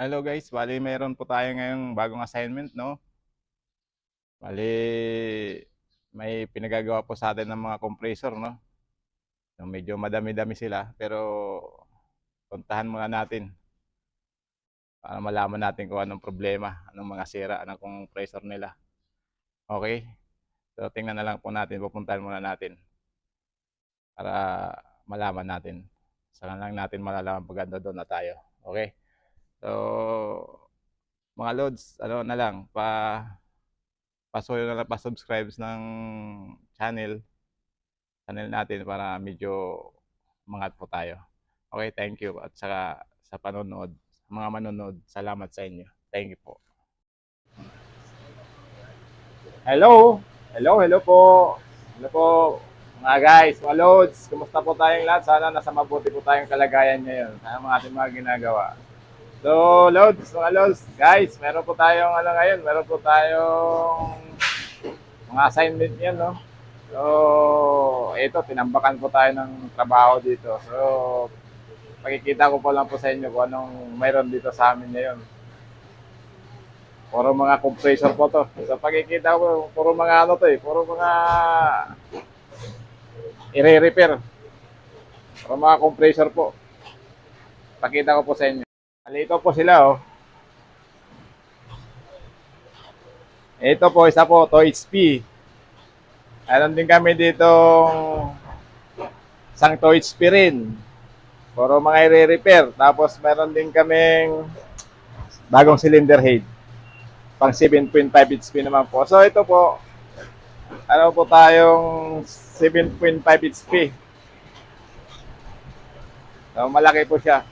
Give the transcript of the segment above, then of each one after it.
Hello guys, bali mayroon po tayo ngayong bagong assignment, no? Bali may pinagagawa po sa atin ng mga compressor, no? Yung medyo madami-dami sila, pero puntahan muna natin para malaman natin kung anong problema, anong mga sira ng compressor nila. Okay? So tingnan na lang po natin, pupuntahan muna natin para malaman natin. Saka lang natin malalaman pag ando doon na tayo. Okay? So mga loads, ano na lang, pasuyo na lang pa-subscribe ng channel natin para medyo umangat po tayo. Okay, thank you. At saka sa panonood, sa mga manonood, salamat sa inyo. Thank you po. Hello! Hello po! Hello po! Mga guys, mga loads, kumusta po tayong lahat? Sana nasa mabuti po tayong kalagayan ngayon sa ating mga ginagawa. So, mga loads, guys, meron po tayong ngayon, meron po tayong mga assignment yan, no? So, ito, tinambakan po tayo ng trabaho dito. So, pakikita ko po lang po sa inyo kung anong mayroon dito sa amin ngayon. Puro mga compressor po to. So, pakikita ko, puro mga ano to eh, puro mga i-repair. Puro mga compressor po. Pakita ko po sa inyo. Alito po sila, oh. Ito po, isa po, to HP. Meron din kami dito isang to HP rin. Puro mga i-repair. Tapos meron din kaming bagong cylinder head. Pang 7.5 HP naman po. So ito po, ano po tayong 7.5 HP. So malaki po siya.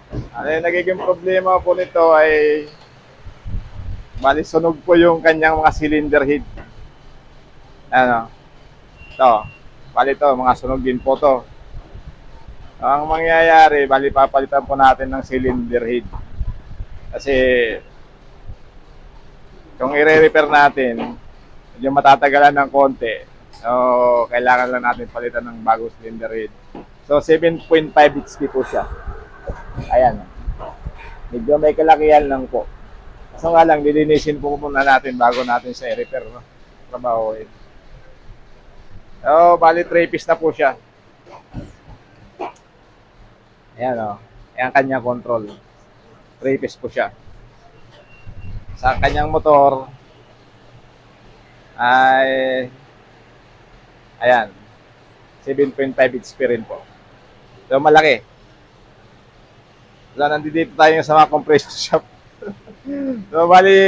Ano yung nagiging problema po nito ay bali sunog po yung kanyang mga cylinder head. Ano? Ito. Bali ito, mga sunog din po to. Ang mangyayari, bali papalitan po natin ng cylinder head. Kasi kung i-repair natin, medyo matatagalan ng konti. So, kailangan lang natin palitan ng bagong cylinder head. So, 7.5 HP po siya. Ayan. Medyo may kalakihan lang po. Kaso nga lang, lilinisin po muna natin bago natin sa i-repair, no? Trabahoin. So, bali 3 piece na po siya. Ayan, o. Ayan kanyang control. 3 piece po siya. Sa kanyang motor ay ayan 7.5 HP rin po. So malaki. So nandito tayo sa mga compressor shop. So bali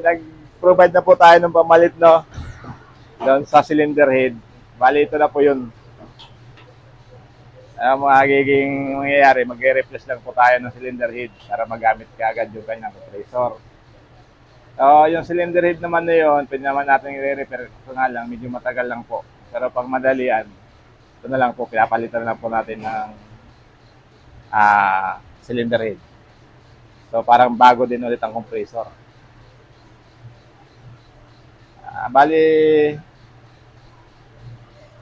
nag-provide na po tayo ng pamalit, no, doon sa cylinder head. Bali ito na po yun. Magiging mangyayari, mag-replace lang po tayo ng cylinder head para magamit kaagad yung kanyang compressor. So, yung cylinder head naman na yun, pwede naman natin i-repair. Ito nga lang, medyo matagal lang po. Pero pag madalian, ito na lang po, pinapalitan na po natin ng cylinder head. So, parang bago din ulit ang compressor. Bali,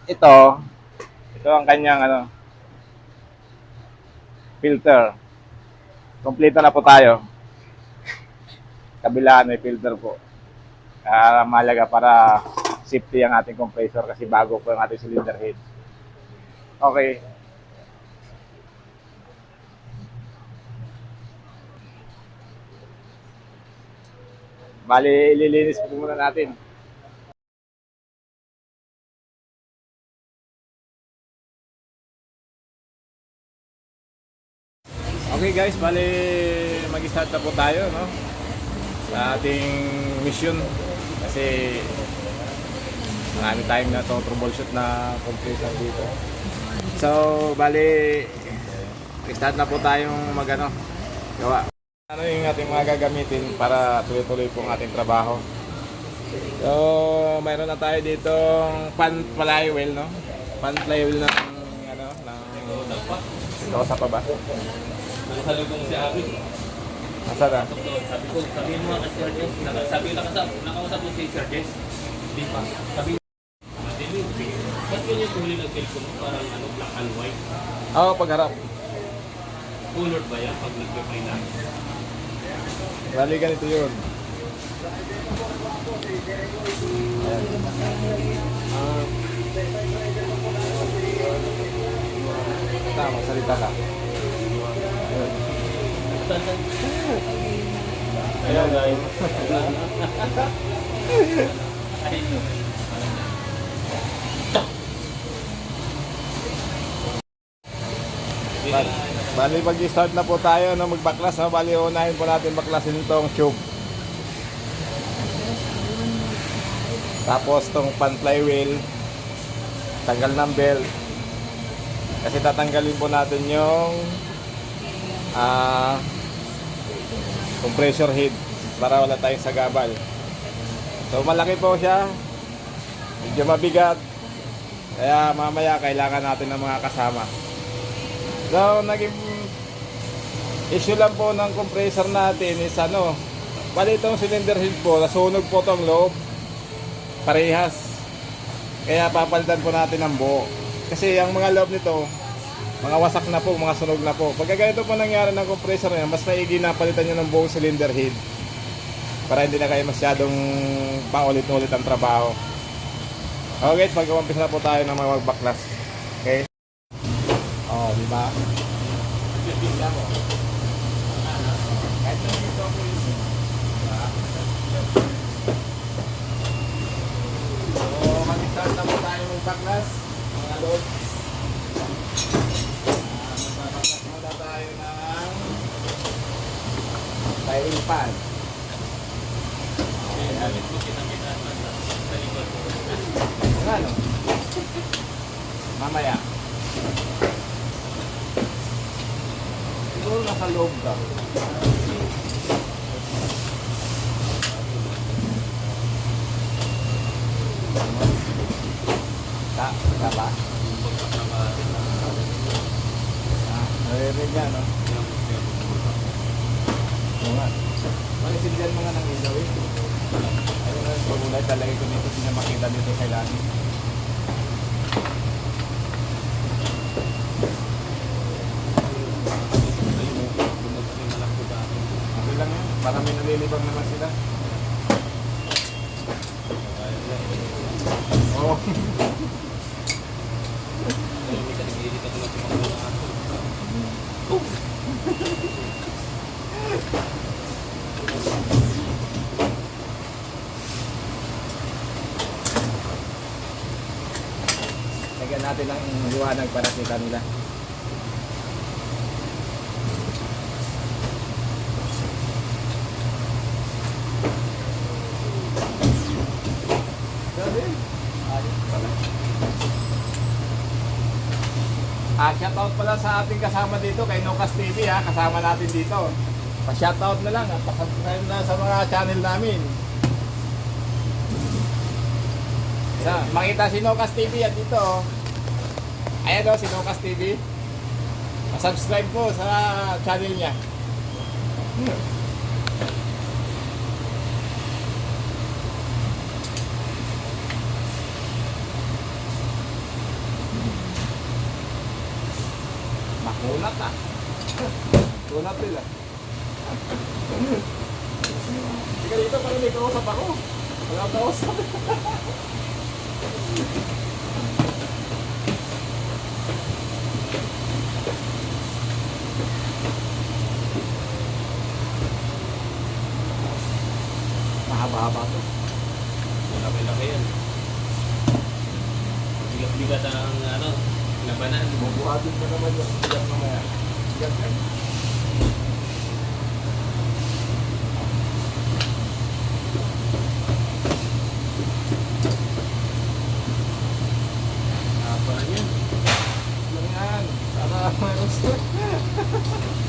ito ang kanyang filter. Kompleto na po tayo. Kabilaan may filter po. Mahalaga para safety ang ating compressor kasi bago po ang ating cylinder head. Okay. Bali, ililinis po muna natin. Okay guys, bali mag-start na po tayo, no, sa ating mission kasi marami tayong na to troubleshoot na compressor dito. So bali start na po tayong gawa. Ano yung ating mga gagamitin para tuloy-tuloy po ang ating trabaho. So mayroon na tayo ditong pan flywheel, no, pan flywheel ng ito sa pa ba? Nakasalubong si Abi. Asa na? Sabihin mo kasi Sir Jess, nakausap mo si Sir Jess. Di pa. Sabi ba't yun yung huli ng cellphone mo? Parang black and white? Oo, pagharap. Kulot ba yan pag nag-play na? Bali ganito yun. Ayan. Tama, salita ka. Ayan. Ayan guys. Bali mag-start na po tayo na magbaklas. No? Bali unahin po natin baklasin itong tube. Tapos itong pan flywheel, tanggal ng belt. Kasi tatanggalin po natin yung compressor head para wala tayong sagabal. So malaki po siya, medyo mabigat, kaya mamaya kailangan natin ng mga kasama. So naging issue lang po ng compressor natin is bali itong cylinder head po, nasunog po itong loob, parehas. Kaya papalitan po natin ang buo. Kasi ang mga loob nito, mga wasak na po, mga sunog na po. Pagka ganito po nangyari ng compressor niya, mas maigi na palitan nyo ng buong cylinder head para hindi na kayo masyadong paulit-ulit ang trabaho. Okay, mag-umpisa na po tayo ng mga magbaklas. Okay? Oh, di ba? Bigla mo. Kahit na dito ako yun. So, mag-start na po tayo magbaklas. Mga loob. Magbaklas muna tayo ng firing pan. Bakit mo kita-kita sa likod? Ano? Mamaya. Siguro nasa loob ka. Ta ba? Narinig niya, no? Oo nga. Malisindihan mga nang ilaw eh. Ayun na, pagulay talagay ko dito, hindi na makita dito sa ilalim. Okay lang yun, para may nalilibang naman sila. Oo. Lagyan natin ang liwanag para kita nila. Shoutout pala sa ating kasama dito kay Nocas TV kasama natin dito. Pa-shoutout na lang at pa-subscribe na sa mga channel namin. Makita si Nocas TV dito. Ayan si Nocas TV. Pa-subscribe po sa channel niya. Makunat Kunat nila. Sige dito, parang may kausap ako. Wala akong kausap. Mahaba-haba to. Malaki-laki yan. Bigat-bigat ang labanan. Bubuhatin ka naman yung bigat mamaya. Bigat yan. Apa yan? Lang yan. Sana mayroon siya.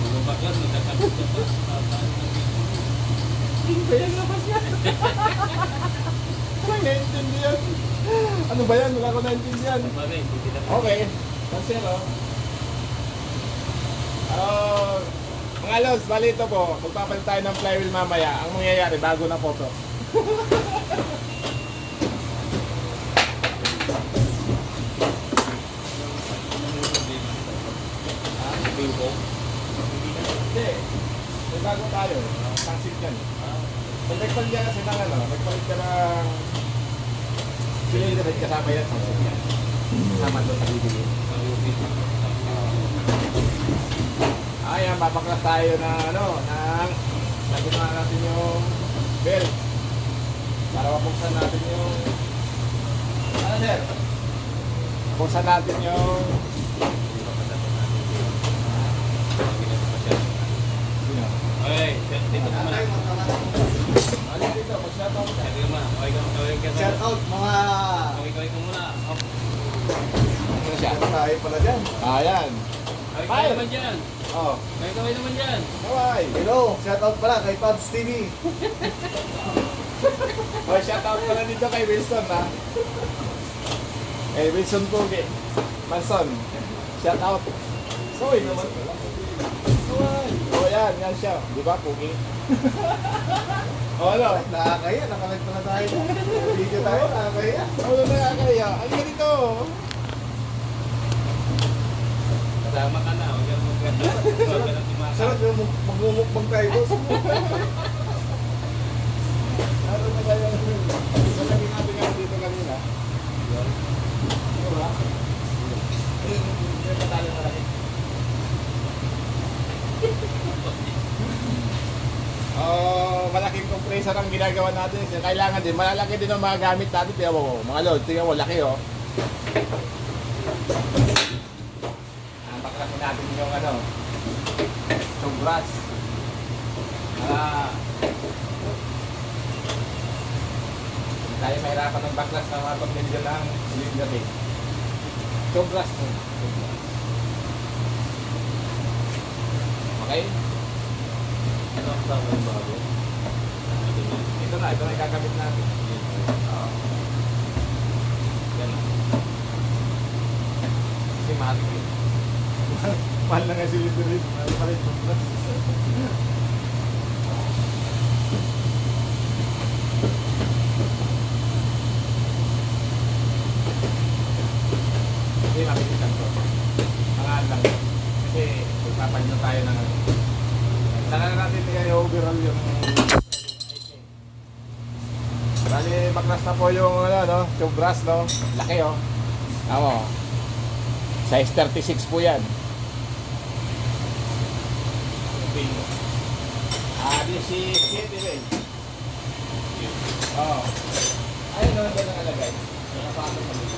Bumabak yan, magkakabit ka pa. Hindi ba yan labas yan? Walang naintindihan. Ano ba yan? Wala ko naintindihan. Bagay, hindi kita Okay. Pansero. Mga lods, bali ito po. Magpapalit tayo ng flywheel mamaya. Ang mangyayari, bago na po to. Bingo. kasi ng ano, nagpalit ka ng cylinder kasama yan. Kasama doon sa bibili. Ayan, babaklas tayo ng ano, ng lagyan na natin yung belt. Para mabuksan natin yung ano sir? Buksan natin yung Okay, dito ka muna. ano dito, mag-shoutout ka. Dito ka muna. Okay ka. Shout out mga Okay ka muna. Ano siya? tayo pala dyan. Ayan. Okay ka naman dyan. Oh, Okay naman dyan. kawai. Hello, shout out pala kay Todd's TV. Oh, shoutout pala dito kay Wilson ha. Kay Wilson Pugi. Manson. Shoutout. Soy naman pala. Kawai. Oh, yan siya. Di ba, Pugi? Oh, ano? Nakakaya, nakalag pala tayo. Video tayo, nakakaya. Ano na kaya? Ang ganito. Kasama ka na. Huwag ka nang timakan. Sarap yung magmumukbang tayo, boss. Ano na kaya? Sasabi natin nga dito kanina. Ano ba? Yung patalo na rin. Malaking compressor ang ginagawa natin. Kailangan din, malalaki din ang mga gamit natin. Tingnan mo, mga lord, tingnan mo, laki oh. Baklasin natin yung ano, yung brass. Para hindi tayo mahirapan ng baklas na mga pagbinigyan ng cylinder eh. Yung brass mo. Okay? Ano ang tama yung bago? Ito na ikakabit natin. Yan na. Kasi mahal ko yun. Mahal na nga cylinder rin. Mahal pa rin yung brass. Hindi makikita ko. Mga lang. Kasi magpapalit na tayo ng ano. Saka na natin i-overall yung bali, baklas na po yung ano, no? Yung brass, no? Laki, oh. Tama, size 36 po yan. Di si Kitty rin. Oo. Ayun, no? Doon nakalagay. Nakapasok mo dito.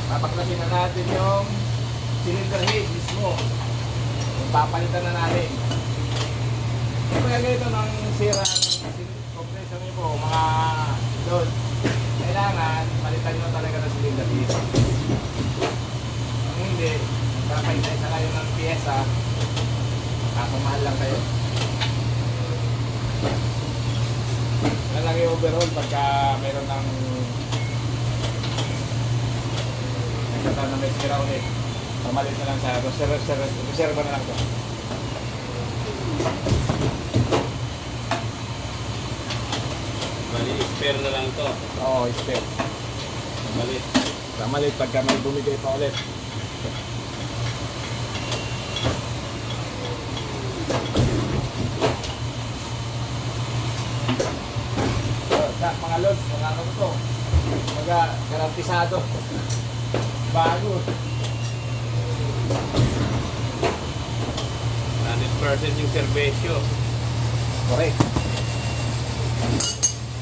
Papaklasin na natin yung cylinder head mismo. Yung papalitan na natin. Kaya ganito nang sira ng compressor niyo po, mga load, kailangan palitan nyo talaga ng cylinder head. Kung hindi, papalitan kayo ng piyesa, kapamahal lang kayo. Yan lang yung overall pagka mayroon ng nagkataon na may sira ulit. Pamalit na lang sa reserva na lang ito. Bali, spare na lang to. Oo, spare. Malit. Pamalit pagka may bumigay pa ulit. So, mga lods, mga kamuto. Mga garantisado. Bago. 100% yung serbesyo. Correct.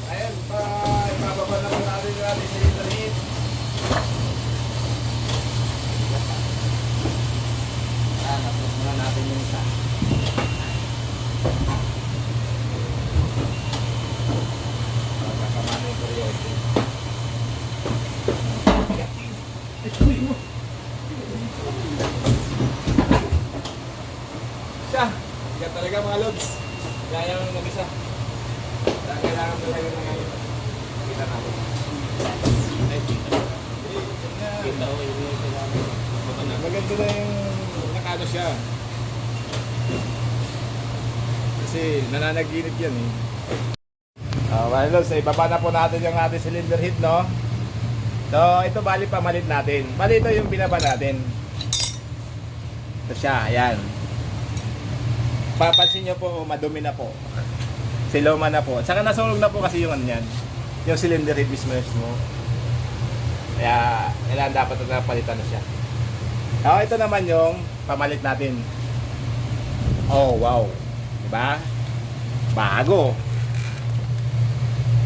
Ayun, ibababa na po natin yung ating cylinder head. Tapos muna natin yung isa. Kakamana yung kuryente. Siya, ikat talaga mga lods. Kaya yung mag-isa. Kailangan talaga na ngayon. Kita natin. Ay, kita. Kita ko yung kailangan. Maganda na yung nakano siya. Kasi kasi nananaginip yan eh. Mga lods, ibaba na po natin yung ating cylinder head, no? So, ito bali pamalit natin. Bali ito yung binaba natin. Ito siya, ayan. Papansin nyo po, madumi na po. Siloma na po. Saka nasulog na po kasi yung ano yan. Yung cylinder head mismo. Kaya, kailangan dapat na palitan na siya. So, ito naman yung pamalit natin. Oh, wow. Diba? Bago.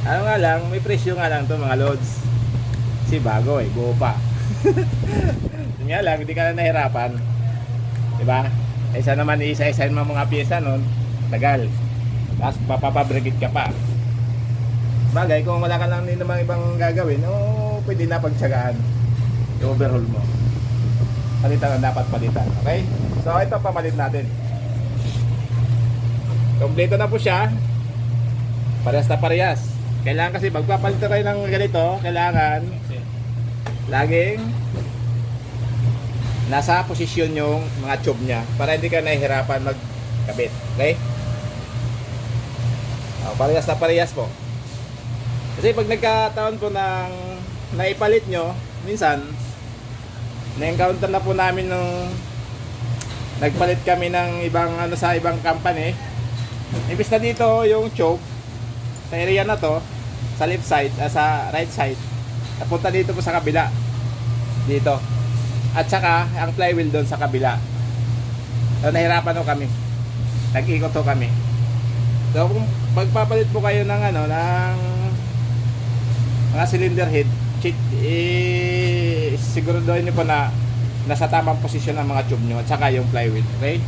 Ano nga lang, may presyo nga lang to mga lods. Kasi bago eh, buo pa. Yun nga lang, hindi ka na nahirapan. Diba? Isa naman, isa-isahin mo mga pyesa nun, tagal. Tapos papapabrigate ka pa. Bagay, kung wala ka lang din namang ibang gagawin, pwede na pagtsagaan. I-overhaul mo. Palitan ang dapat palitan, okay? So ito pamalit natin. Kompleto na po siya. Parehas na parehas. Kailangan kasi magpapalit kayo ng ganito, kailangan laging nasa posisyon yung mga tube nya para hindi ka nahihirapan magkabit, okay? Parehas na parehas po. Kasi pag nagkataon po ng naipalit nyo, minsan na-encounter na po namin nung nagpalit kami ng ibang ano sa ibang company. Imbis na dito yung tube sa area na to, sa left side, sa right side, napunta dito po sa kabila. Dito. At saka ang flywheel doon sa kabila. So nahirapan ho kami. Nag-ikot ho kami. So kung magpapalit po kayo ng ano, ng mga cylinder head, siguraduhin niyo po na nasa tamang posisyon ang mga tube nyo at saka yung flywheel, okay?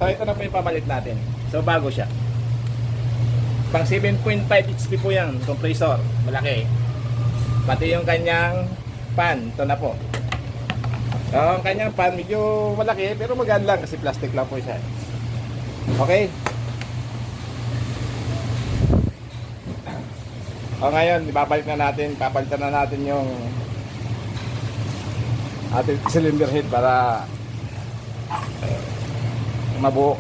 So ito na po yung pamalit natin. So bago siya. Pang 7.5 HP po yan, compressor, malaki. Pati yung kanyang pan, ito na po. So ang kanyang pan medyo malaki pero maganda lang kasi plastic lang po siya. Okay? O ngayon, ibabalik na natin, papalitan na natin yung ating cylinder head para mabuo.